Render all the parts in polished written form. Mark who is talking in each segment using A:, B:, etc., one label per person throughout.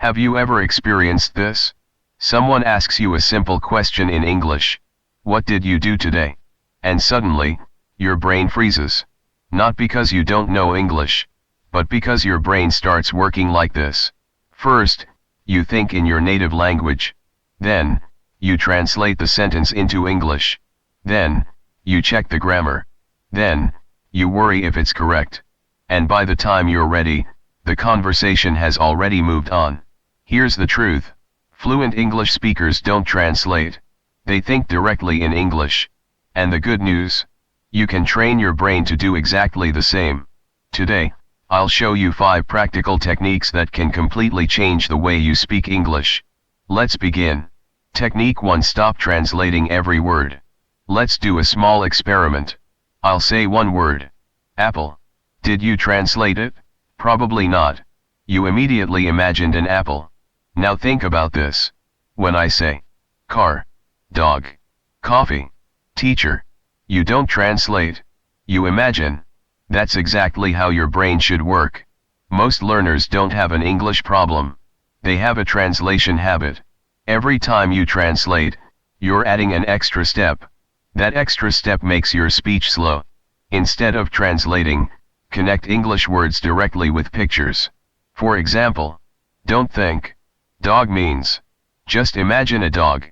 A: Have you ever experienced this? Someone asks you a simple question in English. What did you do today? And suddenly, your brain freezes. Not because you don't know English, but because your brain starts working like this. First, you think in your native language. Then, you translate the sentence into English. Then, you check the grammar. Then, you worry if it's correct. And by the time you're ready, the conversation has already moved on. Here's the truth. Fluent English speakers don't translate. They think directly in English. And the good news? You can train your brain to do exactly the same. Today, I'll show you 5 practical techniques that can completely change the way you speak English. Let's begin. Technique 1. Stop translating every word. Let's do a small experiment. I'll say one word. Apple. Did you translate it? Probably not. You immediately imagined an apple. Now think about this. When I say car, dog, coffee, teacher, you don't translate, you imagine. That's exactly how your brain should work. Most learners don't have an English problem. They have a translation habit. Every time you translate, you're adding an extra step. That extra step makes your speech slow. Instead of translating, connect English words directly with pictures. For example, don't think. Dog means. Just imagine a dog.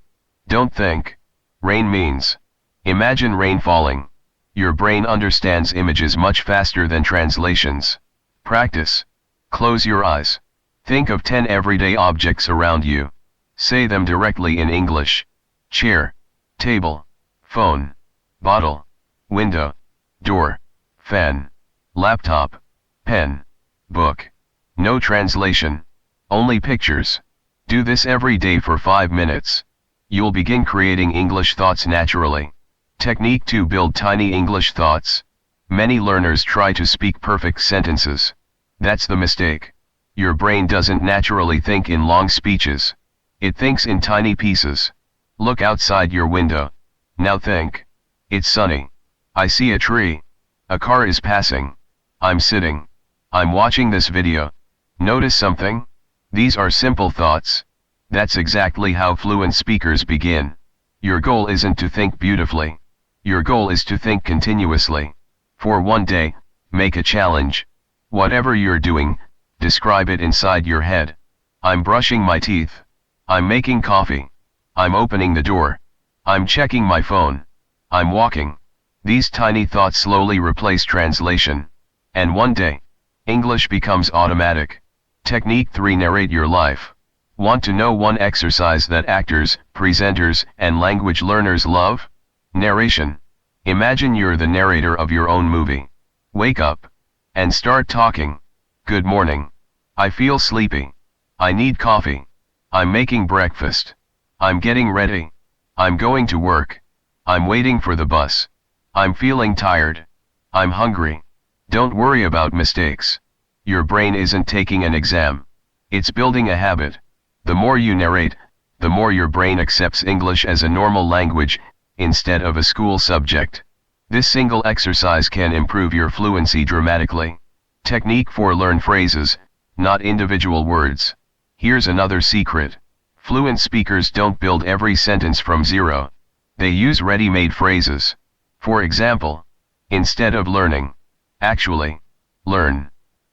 A: Don't think. Rain means. Imagine rain falling. Your brain understands images much faster than translations. Practice. Close your eyes. Think of 10 everyday objects around you. Say them directly in English. Chair, table, phone, bottle, window, door, fan, laptop, pen, book. No translation. Only pictures. Do this every day for 5 minutes. You'll begin creating English thoughts naturally. Technique 2. Build tiny English thoughts. Many learners try to speak perfect sentences. That's the mistake. Your brain doesn't naturally think in long speeches. It thinks in tiny pieces. Look outside your window. Now think. It's sunny. I see a tree. A car is passing. I'm sitting. I'm watching this video. Notice something? These are simple thoughts. That's exactly how fluent speakers begin. Your goal isn't to think beautifully. Your goal is to think continuously. For one day, make a challenge. Whatever you're doing, describe it inside your head. I'm brushing my teeth. I'm making coffee. I'm opening the door. I'm checking my phone. I'm walking. These tiny thoughts slowly replace translation. And one day, English becomes automatic. Technique 3. Narrate your life. Want to know one exercise that actors, presenters, and language learners love? Narration. Imagine you're the narrator of your own movie. Wake up. And start talking. Good morning. I feel sleepy. I need coffee. I'm making breakfast. I'm getting ready. I'm going to work. I'm waiting for the bus. I'm feeling tired. I'm hungry. Don't worry about mistakes. Your brain isn't taking an exam. It's building a habit. The more you narrate, the more your brain accepts English as a normal language, instead of a school subject. This single exercise can improve your fluency dramatically. Technique 4. Learn phrases, not individual words. Here's another secret. Fluent speakers don't build every sentence from zero. They use ready-made phrases. For example, instead of learning, actually, learn.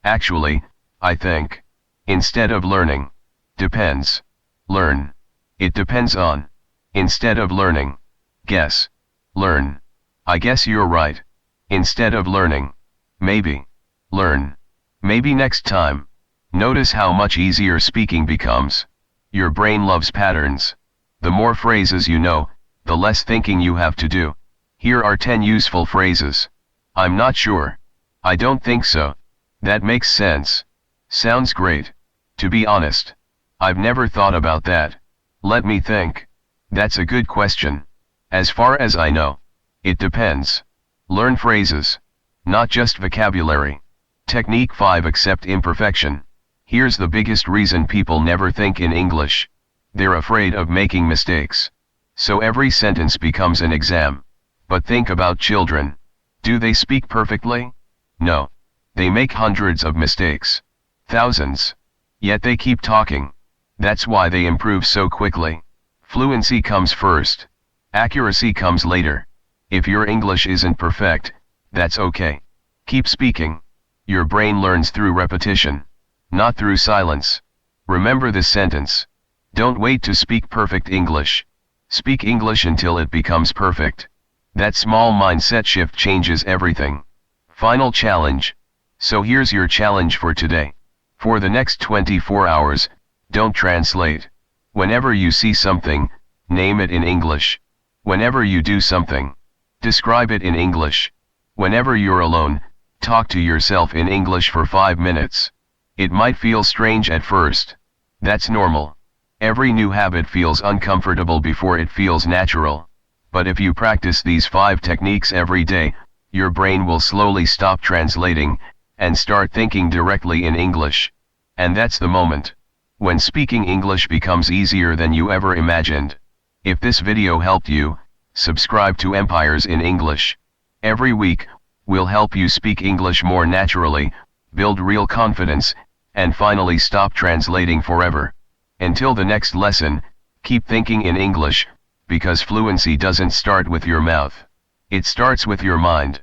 A: Actually, I think. Instead of learning, depends. Learn. It depends on. Instead of learning, guess. Learn. I guess you're right. Instead of learning, maybe. Learn. Maybe next time. Notice how much easier speaking becomes. Your brain loves patterns. The more phrases you know, the less thinking you have to do. Here are 10 useful phrases. I'm not sure. I don't think so. That makes sense. Sounds great. To be honest, I've never thought about that. Let me think. That's a good question. As far as I know, it depends. Learn phrases, not just vocabulary. Technique 5. Accept imperfection. Here's the biggest reason people never think in English. They're afraid of making mistakes. So every sentence becomes an exam. But think about children. Do they speak perfectly? No. They make hundreds of mistakes. Thousands. Yet they keep talking. That's why they improve so quickly. Fluency comes first. Accuracy comes later. If your English isn't perfect, that's okay. Keep speaking. Your brain learns through repetition, not through silence. Remember this sentence. Don't wait to speak perfect English. Speak English until it becomes perfect. That small mindset shift changes everything. Final challenge. So here's your challenge for today. For the next 24 hours, don't translate. Whenever you see something, name it in English. Whenever you do something, describe it in English. Whenever you're alone, talk to yourself in English for 5 minutes. It might feel strange at first. That's normal. Every new habit feels uncomfortable before it feels natural. But if you practice these 5 techniques every day, your brain will slowly stop translating, and start thinking directly in English. And that's the moment when speaking English becomes easier than you ever imagined. If this video helped you, subscribe to Empires in English. Every week, we'll help you speak English more naturally, build real confidence, and finally stop translating forever. Until the next lesson, keep thinking in English, because fluency doesn't start with your mouth. It starts with your mind.